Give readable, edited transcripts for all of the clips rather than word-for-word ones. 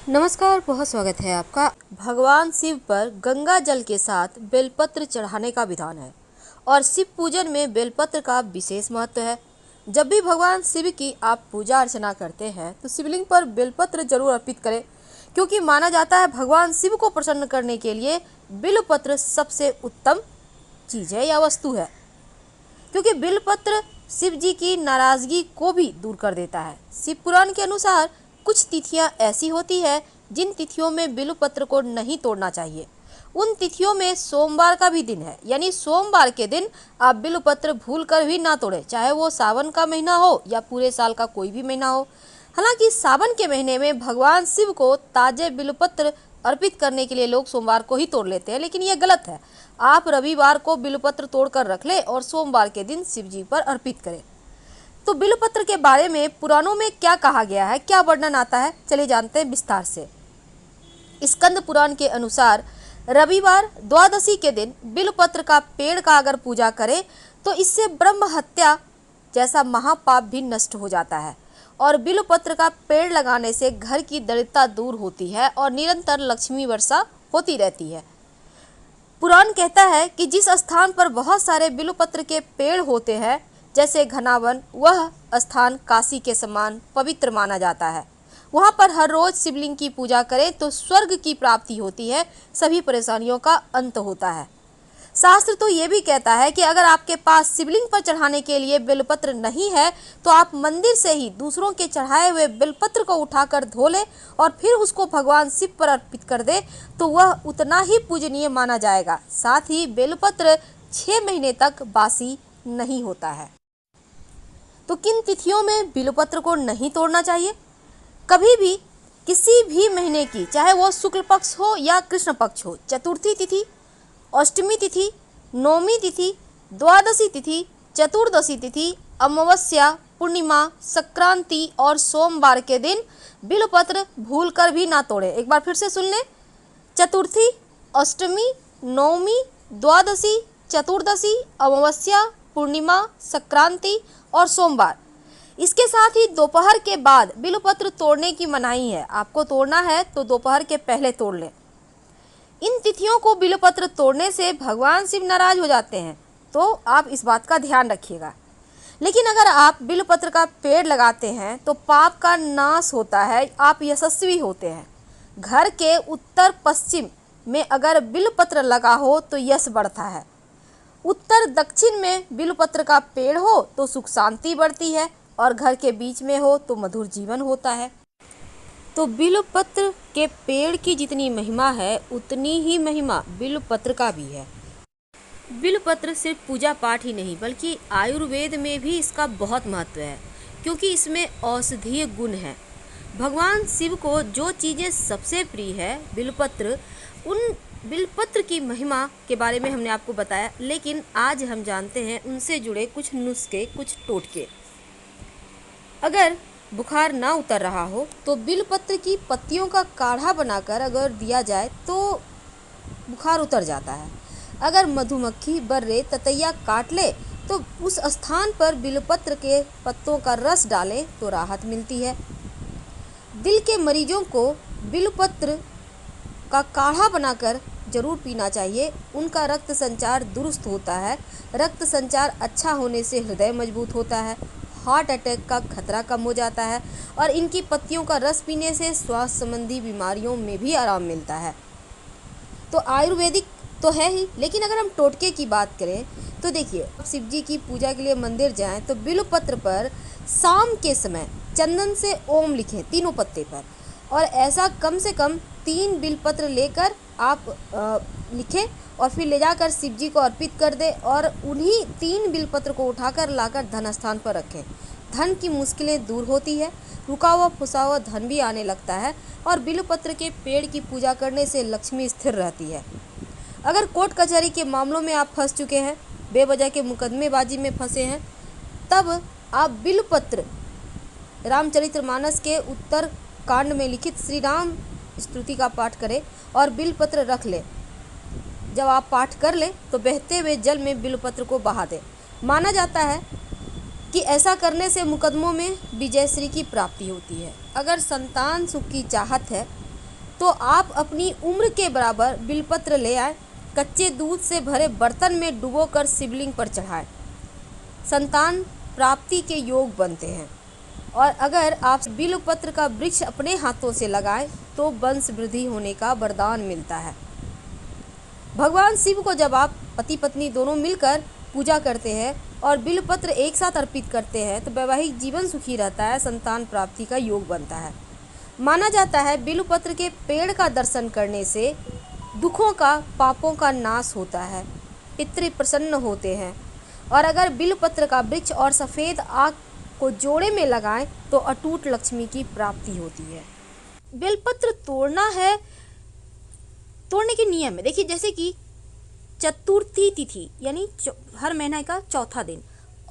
नमस्कार, बहुत स्वागत है आपका। भगवान शिव पर गंगा जल के साथ बेलपत्र चढ़ाने का विधान है और शिव पूजन में बेलपत्र का विशेष महत्व है। जब भी भगवान शिव की आप पूजा अर्चना करते हैं तो शिवलिंग पर बेलपत्र जरूर अर्पित करें, क्योंकि माना जाता है भगवान शिव को प्रसन्न करने के लिए बेलपत्र सबसे उत्तम चीज़ है या वस्तु है, क्योंकि बेलपत्र शिव जी की नाराजगी को भी दूर कर देता है। शिव पुराण के अनुसार कुछ तिथियां ऐसी होती है जिन तिथियों में बेलपत्र को नहीं तोड़ना चाहिए। उन तिथियों में सोमवार का भी दिन है, यानी सोमवार के दिन आप बेलपत्र भूल कर भी ना तोड़ें, चाहे वो सावन का महीना हो या पूरे साल का कोई भी महीना हो। हालांकि सावन के महीने में भगवान शिव को ताजे बेलपत्र अर्पित करने के लिए लोग सोमवार को ही तोड़ लेते हैं, लेकिन यह गलत है। आप रविवार को बेलपत्र तोड़कर रख लें और सोमवार के दिन शिव जी पर अर्पित करें। तो बेलपत्र के बारे में पुराणों में क्या कहा गया है, क्या वर्णन आता है, चलिए जानते हैं विस्तार से। स्कंद पुराण के अनुसार रविवार द्वादशी के दिन बेलपत्र का पेड़ का अगर पूजा करें तो इससे ब्रह्म हत्या जैसा महापाप भी नष्ट हो जाता है और बेलपत्र का पेड़ लगाने से घर की दरिद्रता दूर होती है और निरंतर लक्ष्मी वर्षा होती रहती है। पुराण कहता है कि जिस स्थान पर बहुत सारे बेलपत्र के पेड़ होते हैं, जैसे घना वन, वह स्थान काशी के समान पवित्र माना जाता है। वहाँ पर हर रोज शिवलिंग की पूजा करें तो स्वर्ग की प्राप्ति होती है, सभी परेशानियों का अंत होता है। शास्त्र तो ये भी कहता है कि अगर आपके पास शिवलिंग पर चढ़ाने के लिए बेलपत्र नहीं है तो आप मंदिर से ही दूसरों के चढ़ाए हुए बेलपत्र को उठाकर धो ले और फिर उसको भगवान शिव पर अर्पित कर दे तो वह उतना ही पूजनीय माना जाएगा। साथ ही बेलपत्र 6 महीने तक बासी नहीं होता है। तो किन तिथियों में बेलपत्र को नहीं तोड़ना चाहिए? कभी भी किसी भी महीने की, चाहे वो शुक्ल पक्ष हो या कृष्ण पक्ष हो, चतुर्थी तिथि, अष्टमी तिथि, नवमी तिथि, द्वादशी तिथि, चतुर्दशी तिथि, अमावस्या, पूर्णिमा, संक्रांति और सोमवार के दिन बेलपत्र भूलकर भी ना तोड़े। एक बार फिर से सुन लें। चतुर्थी, अष्टमी, नवमी, द्वादशी, चतुर्दशी, अमावस्या, पूर्णिमा, संक्रांति और सोमवार। इसके साथ ही दोपहर के बाद बेलपत्र तोड़ने की मनाही है। आपको तोड़ना है तो दोपहर के पहले तोड़ लें। इन तिथियों को बेलपत्र तोड़ने से भगवान शिव नाराज हो जाते हैं, तो आप इस बात का ध्यान रखिएगा। लेकिन अगर आप बेलपत्र का पेड़ लगाते हैं तो पाप का नाश होता है, आप यशस्वी होते हैं। घर के उत्तर पश्चिम में अगर बेलपत्र लगा हो तो यश बढ़ता है। उत्तर दक्षिण में बेलपत्र का पेड़ हो तो सुख शांति बढ़ती है और घर के बीच में हो तो मधुर जीवन होता है। तो बेलपत्र के पेड़ की जितनी महिमा है उतनी ही महिमा बेलपत्र का भी है। बेलपत्र सिर्फ पूजा पाठ ही नहीं बल्कि आयुर्वेद में भी इसका बहुत महत्व है, क्योंकि इसमें औषधीय गुण है। भगवान शिव को जो चीज़ें सबसे प्रिय है बेलपत्र, उन बेलपत्र की महिमा के बारे में हमने आपको बताया। लेकिन आज हम जानते हैं उनसे जुड़े कुछ नुस्खे, कुछ टोटके। अगर बुखार ना उतर रहा हो तो बेलपत्र की पत्तियों का काढ़ा बनाकर अगर दिया जाए तो बुखार उतर जाता है। अगर मधुमक्खी, बर्रे, ततैया काट ले तो उस स्थान पर बेलपत्र के पत्तों का रस डालें तो राहत मिलती है। दिल के मरीजों को बेलपत्र का काढ़ा बनाकर जरूर पीना चाहिए। उनका रक्त संचार दुरुस्त होता है। रक्त संचार अच्छा होने से हृदय मजबूत होता है, हार्ट अटैक का खतरा कम हो जाता है और इनकी पत्तियों का रस पीने से स्वास्थ्य संबंधी बीमारियों में भी आराम मिलता है। तो आयुर्वेदिक तो है ही, लेकिन अगर हम टोटके की बात करें तो देखिए, शिव जी की पूजा के लिए मंदिर जाएं तो बेलपत्र पर शाम के समय चंदन से ओम लिखें तीनों पत्ते पर, और ऐसा कम से कम 3 बेलपत्र लेकर आप लिखें और फिर ले जाकर शिव जी को अर्पित कर दें और उन्हीं 3 बेलपत्र को उठाकर लाकर धन स्थान पर रखें। धन की मुश्किलें दूर होती है, रुका हुआ फंसा हुआ धन भी आने लगता है और बेलपत्र के पेड़ की पूजा करने से लक्ष्मी स्थिर रहती है। अगर कोर्ट कचहरी के मामलों में आप फंस चुके हैं, बेवजह के मुकदमेबाजी में फंसे हैं, तब आप बेलपत्र रामचरितमानस के उत्तर कांड में लिखित श्री राम स्तुति का पाठ करें और बेलपत्र रख लें। जब आप पाठ कर लें तो बहते हुए जल में बेलपत्र को बहा दें। माना जाता है कि ऐसा करने से मुकदमों में विजयश्री की प्राप्ति होती है। अगर संतान सुख की चाहत है तो आप अपनी उम्र के बराबर बिलपत्र ले आए, कच्चे दूध से भरे बर्तन में डुबोकर शिवलिंग पर चढ़ाएं। संतान प्राप्ति के योग बनते हैं। और अगर आप बिलपत्र का वृक्ष अपने हाथों से लगाएं तो वंश वृद्धि होने का वरदान मिलता है। भगवान शिव को जब आप पति पत्नी दोनों मिलकर पूजा करते हैं और बिलपत्र एक साथ अर्पित करते हैं तो वैवाहिक जीवन सुखी रहता है, संतान प्राप्ति का योग बनता है। माना जाता है बिलपत्र के पेड़ का दर्शन करने से दुखों का, पापों का नाश होता है, पितृ प्रसन्न होते हैं। और अगर बिलपत्र का वृक्ष और सफ़ेद आग को जोड़े में लगाएं तो अटूट लक्ष्मी की प्राप्ति होती है। बेलपत्र तोड़ना है, तोड़ने के नियम है। देखिए, जैसे कि चतुर्थी तिथि यानी हर महीने का चौथा दिन,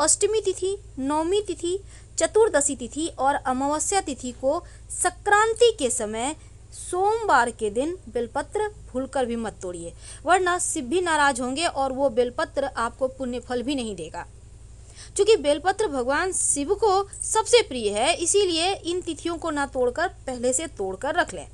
अष्टमी तिथि, नवमी तिथि, चतुर्दशी तिथि और अमावस्या तिथि को संक्रांति के समय सोमवार के दिन बेलपत्र भूलकर भी मत तोड़िए, वरना शिव भी नाराज होंगे और वो बेलपत्र आपको पुण्य फल भी नहीं देगा। क्योंकि बेलपत्र भगवान शिव को सबसे प्रिय है, इसीलिए इन तिथियों को ना तोड़कर पहले से तोड़कर रख लें।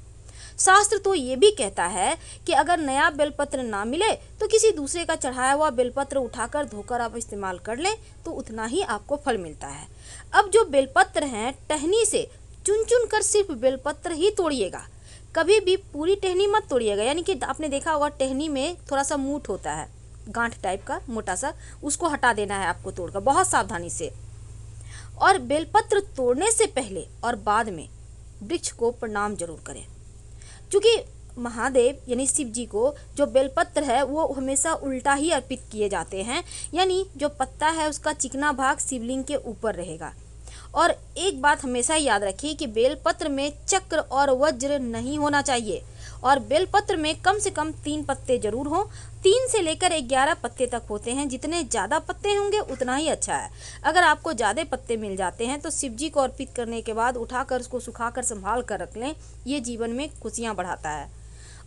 शास्त्र तो ये भी कहता है कि अगर नया बेलपत्र ना मिले तो किसी दूसरे का चढ़ाया हुआ बेलपत्र उठाकर धोकर आप इस्तेमाल कर लें तो उतना ही आपको फल मिलता है। अब जो बेलपत्र हैं, टहनी से चुन चुन कर सिर्फ बेलपत्र ही तोड़िएगा, कभी भी पूरी टहनी मत तोड़िएगा। यानी कि आपने देखा होगा टहनी में थोड़ा सा मूठ होता है, गांठ टाइप का मोटा सा, उसको हटा देना है आपको तोड़कर बहुत सावधानी से। और बेलपत्र तोड़ने से पहले और बाद में वृक्ष को प्रणाम जरूर करें, क्योंकि महादेव यानी शिव जी को जो बेलपत्र है वो हमेशा उल्टा ही अर्पित किए जाते हैं, यानी जो पत्ता है उसका चिकना भाग शिवलिंग के ऊपर रहेगा। और एक बात हमेशा याद रखिए कि बेलपत्र में चक्र और वज्र नहीं होना चाहिए और बेलपत्र में कम से कम 3 पत्ते जरूर हों। 3 से लेकर 11 पत्ते तक होते हैं, जितने ज़्यादा पत्ते होंगे उतना ही अच्छा है। अगर आपको ज़्यादा पत्ते मिल जाते हैं तो शिव जी को अर्पित करने के बाद उठाकर उसको सुखाकर संभाल कर रख लें, ये जीवन में खुशियाँ बढ़ाता है।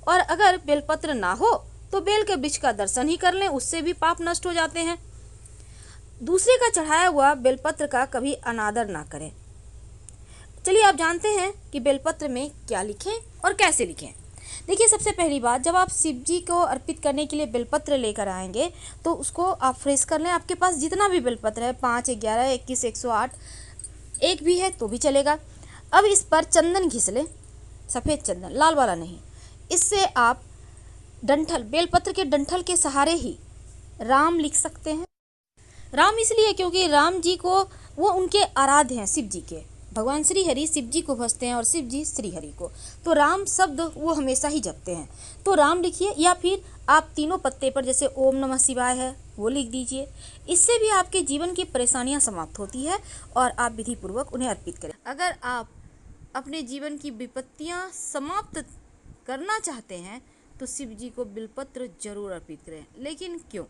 और अगर बेलपत्र ना हो तो बेल के वृक्ष का दर्शन ही कर लें, उससे भी पाप नष्ट हो जाते हैं। दूसरे का चढ़ाया हुआ बेलपत्र का कभी अनादर ना करें। चलिए आप जानते हैं कि बेलपत्र में क्या लिखें और कैसे लिखें। देखिए, सबसे पहली बात, जब आप शिव जी को अर्पित करने के लिए बेलपत्र लेकर आएंगे तो उसको आप फ्रेश कर लें। आपके पास जितना भी बेलपत्र है, 5, 11, 21, 108, एक भी है तो भी चलेगा। अब इस पर चंदन घिस लें, सफ़ेद चंदन, लाल वाला नहीं। इससे आप डंठल, बेलपत्र के डंठल के सहारे ही राम लिख सकते हैं। राम इसलिए क्योंकि राम जी को, वो उनके आराध्य हैं, शिव जी के। भगवान श्री हरि शिव जी को भजते हैं और शिव जी श्री हरि को, तो राम शब्द वो हमेशा ही जपते हैं, तो राम लिखिए। या फिर आप तीनों पत्ते पर जैसे ओम नमः शिवाय है वो लिख दीजिए। इससे भी आपके जीवन की परेशानियां समाप्त होती है और आप विधि पूर्वक उन्हें अर्पित करें। अगर आप अपने जीवन की विपत्तियां समाप्त करना चाहते हैं तो शिव जी को बिलपत्र जरूर अर्पित करें। लेकिन क्यों?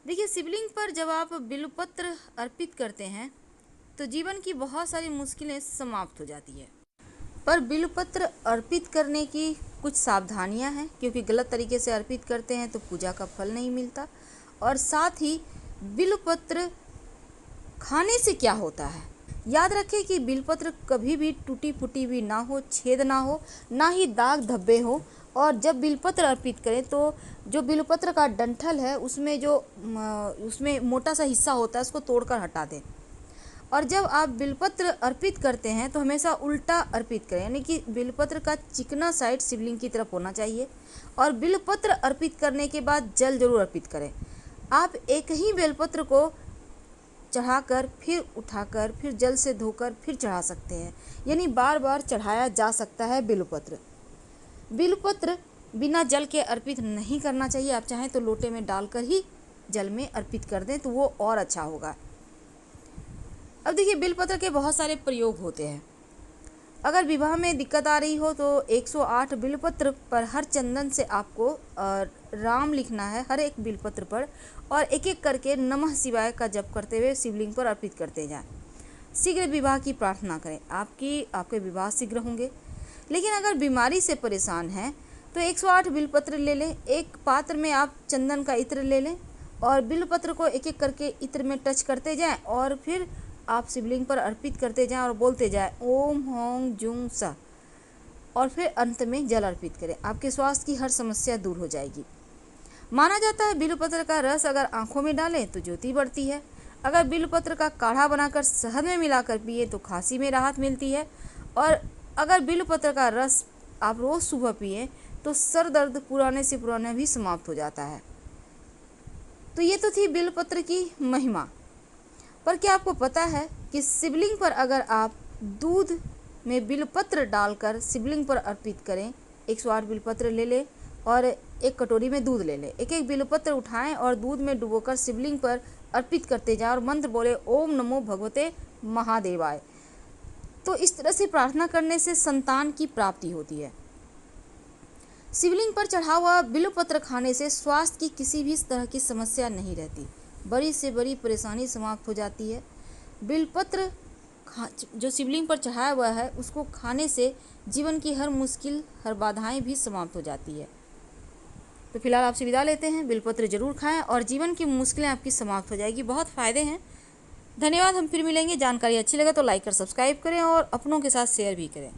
देखिए, शिवलिंग पर जब आप बिलपत्र अर्पित करते हैं तो जीवन की बहुत सारी मुश्किलें समाप्त हो जाती है। पर बिलपत्र अर्पित करने की कुछ सावधानियां हैं, क्योंकि गलत तरीके से अर्पित करते हैं तो पूजा का फल नहीं मिलता। और साथ ही बिलपत्र खाने से क्या होता है, याद रखें कि बिलपत्र कभी भी टूटी फूटी भी ना हो, छेद ना हो, ना ही दाग धब्बे हो। और जब बिलपत्र अर्पित करें तो जो बिलपत्र का डंठल है उसमें मोटा सा हिस्सा होता है, उसको तोड़कर हटा दें। और जब आप बिलपत्र अर्पित करते हैं तो हमेशा उल्टा अर्पित करें, यानी कि बिलपत्र का चिकना साइड शिवलिंग की तरफ होना चाहिए। और बिलपत्र अर्पित करने के बाद जल जरूर अर्पित करें। आप एक ही बेलपत्र को चढ़ाकर फिर उठाकर फिर जल से धोकर फिर चढ़ा सकते हैं, यानी बार बार चढ़ाया जा सकता है बिलपत्र। बिलपत्र बिना जल के अर्पित नहीं करना चाहिए। आप चाहें तो लोटे में डालकर ही जल में अर्पित कर दें तो वो और अच्छा होगा। अब देखिए, बिलपत्र के बहुत सारे प्रयोग होते हैं। अगर विवाह में दिक्कत आ रही हो तो 108 बिलपत्र पर हर चंदन से आपको राम लिखना है हर एक बिलपत्र पर, और एक एक करके नमः शिवाय का जप करते हुए शिवलिंग पर अर्पित करते जाएं। शीघ्र विवाह की प्रार्थना करें, आपके विवाह शीघ्र होंगे। लेकिन अगर बीमारी से परेशान हैं तो 108 बिलपत्र ले लें। एक पात्र में आप चंदन का इत्र ले लें और बिलपत्र को एक एक करके इत्र में टच करते जाएं और फिर आप शिवलिंग पर अर्पित करते जाएं और बोलते जाएं ओम हों जुं सा। और फिर अंत में जल अर्पित करें। आपके स्वास्थ्य की हर समस्या दूर हो जाएगी। माना जाता है बिल्वपत्र का रस अगर आंखों में डालें तो ज्योति बढ़ती है। अगर बिल्वपत्र का काढ़ा बनाकर शहद में मिलाकर पिए तो खांसी में राहत मिलती है। और अगर बिल्वपत्र का रस आप रोज़ सुबह पिए तो सर दर्द पुराने से पुराना भी समाप्त हो जाता है। तो ये तो थी बिल्वपत्र की महिमा। पर क्या आपको पता है कि शिवलिंग पर अगर आप दूध में बिल्वपत्र डालकर शिवलिंग पर अर्पित करें, 108 बिल्वपत्र ले लें और एक कटोरी में दूध ले लें, एक एक बिल्वपत्र उठाएं और दूध में डुबोकर शिवलिंग पर अर्पित करते जाएं और मंत्र बोले ओम नमो भगवते महादेवाय। तो इस तरह से प्रार्थना करने से संतान की प्राप्ति होती है। शिवलिंग पर चढ़ा हुआ बिल्वपत्र खाने से स्वास्थ्य की किसी भी तरह की समस्या नहीं रहती, बड़ी से बड़ी परेशानी समाप्त हो जाती है। बिल्वपत्र जो शिवलिंग पर चढ़ाया हुआ है उसको खाने से जीवन की हर मुश्किल, हर बाधाएं भी समाप्त हो जाती है। तो फिलहाल आपसे विदा लेते हैं। बिल्वपत्र जरूर खाएं और जीवन की मुश्किलें आपकी समाप्त हो जाएगी। बहुत फ़ायदे हैं। धन्यवाद। हम फिर मिलेंगे। जानकारी अच्छी लगे तो लाइक और सब्सक्राइब करें और अपनों के साथ शेयर भी करें।